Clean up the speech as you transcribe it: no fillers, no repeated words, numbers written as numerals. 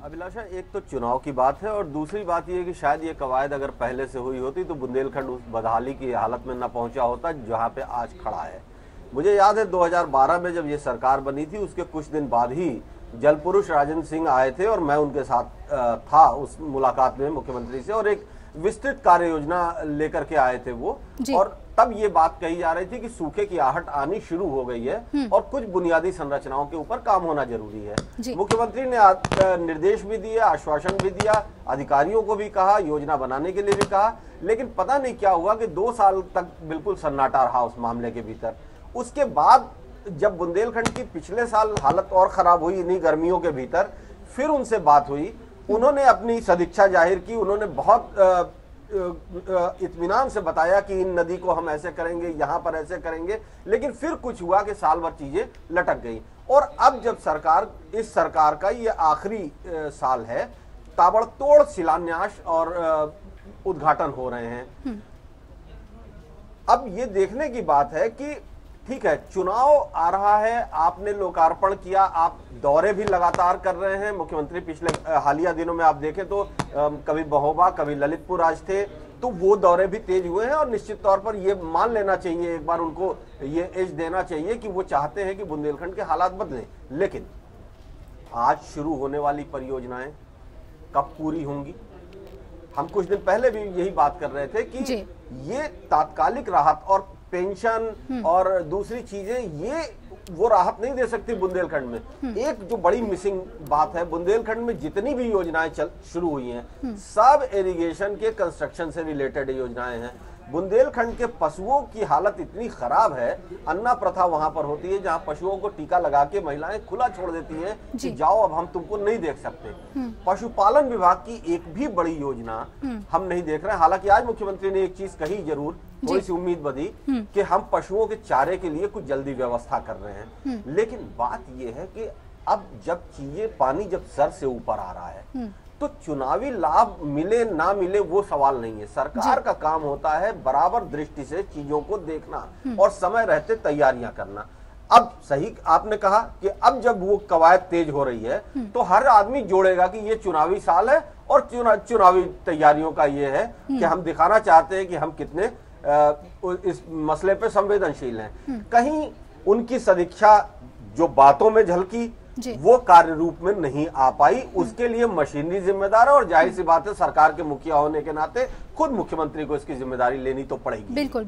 अभिलाषा, एक तो चुनाव की बात है और दूसरी बात यह है कि शायद ये कवायद अगर पहले से हुई होती तो बुंदेलखंड उस बदहाली की हालत में न पहुंचा होता जहां पे आज खड़ा है। मुझे याद है 2012 में जब ये सरकार बनी थी उसके कुछ दिन बाद ही जलपुरुष राजेंद्र सिंह आए थे और मैं उनके साथ था उस मुलाकात में मुख्यमंत्री से, और एक विस्तृत कार्य योजना लेकर के आए थे वो। और तब ये बात कही जा रही थी कि सूखे की आहट आनी शुरू हो गई है और कुछ बुनियादी संरचनाओं के ऊपर काम होना जरूरी है। मुख्यमंत्री ने निर्देश भी दिए, आश्वासन भी दिया, अधिकारियों को भी कहा, योजना बनाने के लिए भी कहा, लेकिन पता नहीं क्या हुआ कि 2 साल तक बिल्कुल सन्नाटा रहा उस मामले के भीतर। उसके बाद जब बुंदेलखंड की पिछले साल हालत और खराब हुई इन्हीं गर्मियों के भीतर, फिर उनसे बात हुई, उन्होंने अपनी सदिच्छा जाहिर की, उन्होंने बहुत इत्मीनान से बताया कि इन नदी को हम ऐसे करेंगे, यहाँ पर ऐसे करेंगे, लेकिन फिर कुछ हुआ कि साल भर चीजें लटक गई। और अब जब इस सरकार का ये आखिरी साल है, ताबड़तोड़ शिलान्यास और उद्घाटन हो रहे हैं। अब ये देखने की बात है कि ठीक है, चुनाव आ रहा है, आपने लोकार्पण किया, आप दौरे भी लगातार कर रहे हैं। मुख्यमंत्री पिछले हालिया दिनों में आप देखें तो कभी महोबा, कभी ललितपुर आज थे, तो वो दौरे भी तेज हुए हैं और निश्चित तौर पर ये मान लेना चाहिए, एक बार उनको ये एज देना चाहिए कि वो चाहते हैं कि बुंदेलखंड के हालात बदलें। लेकिन आज शुरू होने वाली परियोजनाएं कब पूरी होंगी? हम कुछ दिन पहले भी यही बात कर रहे थे कि ये तात्कालिक राहत और पेंशन और दूसरी चीजें ये वो राहत नहीं दे सकती बुंदेलखंड में। एक जो बड़ी मिसिंग बात है, बुंदेलखंड में जितनी भी योजनाएं शुरू हुई हैं सब इरिगेशन के कंस्ट्रक्शन से रिलेटेड योजनाएं हैं। बुंदेलखंड के पशुओं की हालत इतनी खराब है, अन्ना प्रथा वहां पर होती है जहां पशुओं को टीका लगा के महिलाएं खुला छोड़ देती हैं कि जाओ अब हम तुमको नहीं देख सकते। पशुपालन विभाग की एक भी बड़ी योजना हम नहीं देख रहे हैं। हालांकि आज मुख्यमंत्री ने एक चीज कही, जरूर थोड़ी सी उम्मीद बधी कि हम पशुओं के चारे के लिए कुछ जल्दी व्यवस्था कर रहे हैं। लेकिन बात यह है कि अब जब चीजें पानी जब सर से ऊपर आ रहा है तो चुनावी लाभ मिले ना मिले वो सवाल नहीं है। सरकार का काम होता है बराबर दृष्टि से चीजों को देखना और समय रहते तैयारियां करना। अब सही आपने कहा कि अब जब वो कवायद तेज हो रही है तो हर आदमी जोड़ेगा कि ये चुनावी साल है और चुनावी तैयारियों का ये है कि हम दिखाना चाहते हैं कि हम कितने इस मसले पे संवेदनशील हैं। कहीं उनकी सदिच्छा जो बातों में झलकी वो कार्य रूप में नहीं आ पाई, उसके लिए मशीनरी जिम्मेदार है और जाहिर सी बात है सरकार के मुखिया होने के नाते खुद मुख्यमंत्री को इसकी जिम्मेदारी लेनी तो पड़ेगी। बिल्कुल।